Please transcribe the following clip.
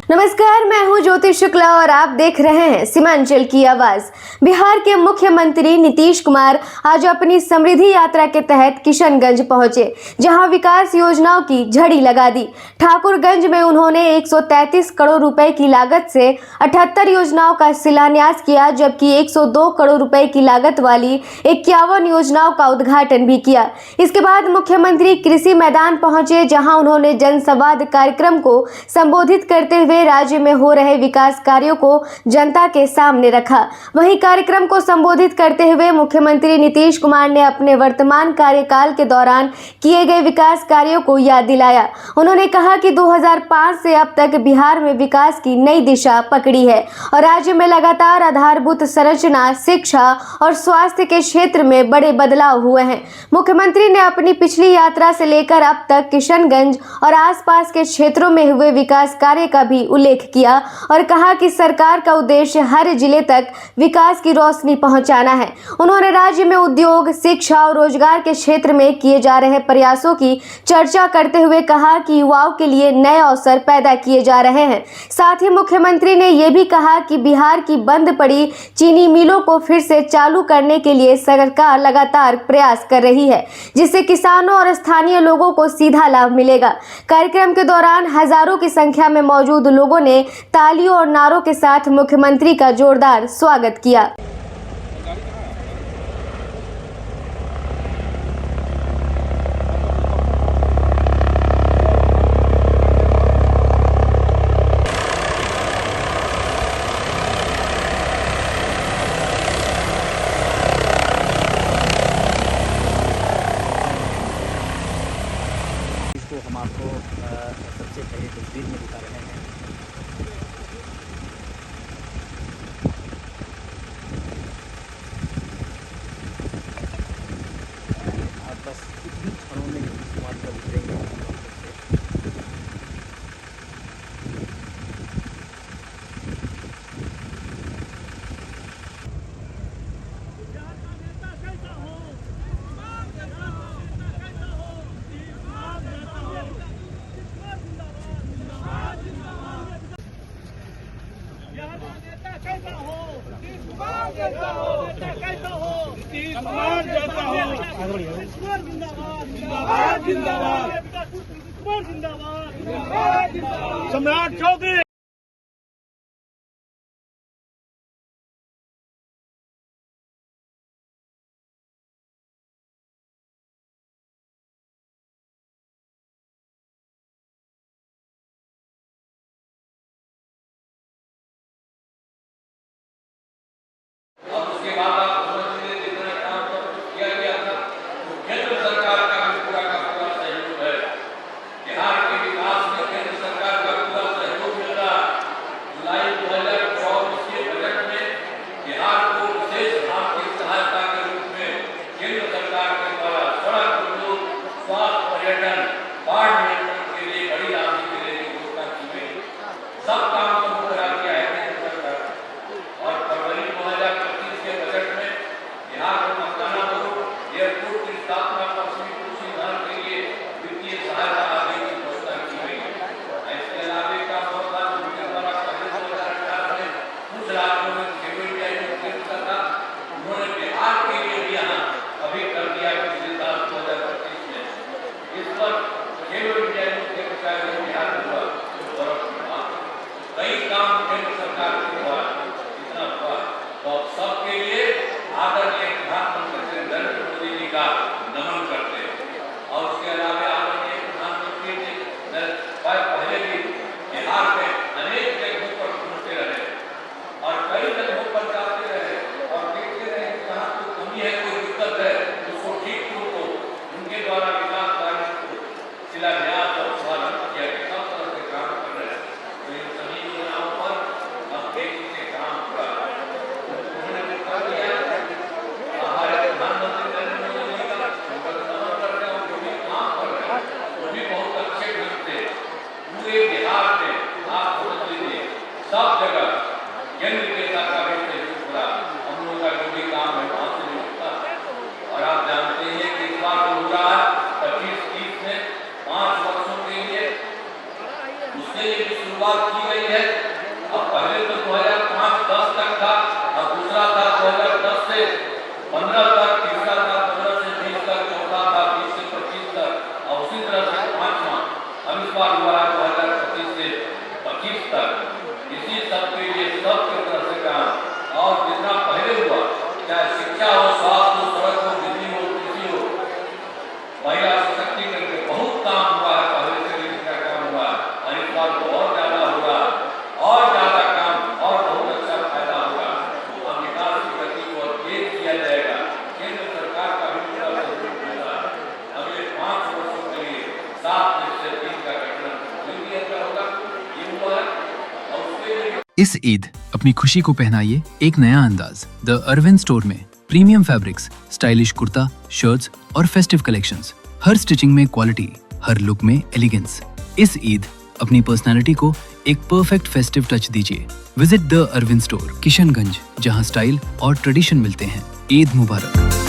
नमस्कार, मैं हूं ज्योति शुक्ला और आप देख रहे हैं सीमांचल की आवाज। बिहार के मुख्यमंत्री नीतीश कुमार आज अपनी समृद्धि यात्रा के तहत किशनगंज पहुंचे, जहां विकास योजनाओं की झड़ी लगा दी। ठाकुरगंज में उन्होंने 133 करोड़ रुपए की लागत से 78 योजनाओं का शिलान्यास किया, जबकि 102 करोड़ रुपए की लागत वाली 51 योजनाओं का उद्घाटन भी किया। इसके बाद मुख्यमंत्री कृषि मैदान पहुंचे, जहां उन्होंने जनसंवाद कार्यक्रम को संबोधित करते हुए राज्य में हो रहे विकास कार्यों को जनता के सामने रखा। वहीं कार्यक्रम को संबोधित करते हुए मुख्यमंत्री नीतीश कुमार ने अपने वर्तमान कार्यकाल के दौरान किए गए विकास कार्यों को याद दिलाया। उन्होंने कहा कि 2005 से अब तक बिहार में विकास की नई दिशा पकड़ी है और राज्य में लगातार आधारभूत संरचना, शिक्षा और स्वास्थ्य के क्षेत्र में बड़े बदलाव हुए हैं। मुख्यमंत्री ने अपनी पिछली यात्रा से लेकर अब तक किशनगंज और आसपास के क्षेत्रों में हुए विकास कार्य का भी उल्लेख किया और कहा कि सरकार का उद्देश्य हर जिले तक विकास की रोशनी पहुंचाना है। उन्होंने राज्य में उद्योग, शिक्षा और रोजगार के क्षेत्र में किए जा रहे प्रयासों की चर्चा करते हुए कहा कि युवाओं के लिए नए अवसर पैदा किए जा रहे हैं। साथ ही मुख्यमंत्री ने यह भी कहा कि बिहार की बंद पड़ी चीनी मिलों को फिर से चालू करने के लिए सरकार लगातार प्रयास कर रही है, जिससे किसानों और स्थानीय लोगों को सीधा लाभ मिलेगा। कार्यक्रम के दौरान हजारों की संख्या में मौजूद लोगों ने तालियों और नारों के साथ मुख्यमंत्री का जोरदार स्वागत किया। इसको हम आपको सबसे पहले तस्वीर में दिखा रहे हैं। आप बस कुछ क्षणों में इस्तेमाल कर देंगे। कैसा हो कैसा हो कैसा हो कुमार जैसा हो कुमार जिंदाबाद जिंदाबाद कुमार जिंदाबाद सम्राट चौधरी। और उसके बाद आप समझ लीजिए जितना काम किया गया था, केंद्र सरकार का भी पूरा का पूरा सहयोग है। बिहार के विकास में केंद्र सरकार का पूरा सहयोग मिल रहा है। जुलाई 2024 के बजट में बिहार को विशेष आर्थिक सहायता के रूप में केंद्र सरकार के द्वारा सड़क, उद्योग, स्वास्थ्य, पर्यटन, बाढ़ नियंत्रण के लिए बड़ी राशि देने की घोषणा की गई। सब काम शुरू करा दिया है केंद्र सरकार। और फरवरी 2025 के बजट में बिहार को मकाना रोड एयरपोर्ट की स्थापना पश्चिमी कोसी नहर के लिए वित्तीय सहायता आदि की घोषणा की गई है। इसके अलावे का मौका उनके द्वारा केंद्र सरकार ने कुछ राज्यों में खेलो इंडिया योजना था, उन्होंने बिहार के लिए भी यहाँ अभी कर दिया पिछले साल 2025 में। इस पर खेलो इंडिया योजना बिहार में हुआ गौरव की बात। कई काम केंद्र सरकार के द्वारा इतना हुआ, तो सबके लिए आदरणीय प्रधानमंत्री नरेंद्र मोदी जी का नमन करते हैं। और उसके अलावा आदरणीय प्रधानमंत्री जी पहले भी बिहार में अनेक जगहों पर घूमते रहे और कई जगहों पर जाते रहे और देखते रहे कहाँ कोई कमी है, कोई दिक्कत है, उसको ठीक को उनके द्वारा विकास कार्य को शिलान्यास और शुभारंभ किया गया। सब तरह से काम कर रहे हैं। तो इन सभी योजनाओं पर उसके लिए भी शुरुआत की गई है। अब पहले तो 2005-10 तक था, अब दूसरा था 2010 से 15 तक, तीसरा था 15 से 20 तक, चौथा था 20 से 25 तक और उसी तरह से पांचवा अब इस बार हुआ है 2025 से 25 तक। इसी सब के लिए सबके तरफ से काम और जितना पहले हुआ, चाहे शिक्षा हो, स्वास्थ्य हो, सड़क हो, बिजली हो, कृषि हो, महिला सशक्तिकरण के बहुत काम हुआ है, पहले से भी जितना काम हुआ और इस बार तो और ज्यादा होगा और ज्यादा काम और बहुत अच्छा फायदा होगा। अब विकास की गति को तेज किया जाएगा। केंद्र सरकार का भी पूरा सहयोग होगा। अगले 5 वर्षों के लिए 7/3 का गठन किया होगा। ये हुआ है और उसके लिए इस ईद अपनी खुशी को पहनाइए एक नया अंदाज द अरविंद स्टोर में। Premium fabrics, stylish kurta, shirts और फेस्टिव कलेक्शंस। हर स्टिचिंग में क्वालिटी, हर लुक में एलिगेंस। इस ईद अपनी पर्सनालिटी को एक परफेक्ट फेस्टिव टच दीजिए। Visit the Arvind store, Kishanganj, जहां स्टाइल और ट्रेडिशन मिलते हैं। ईद मुबारक।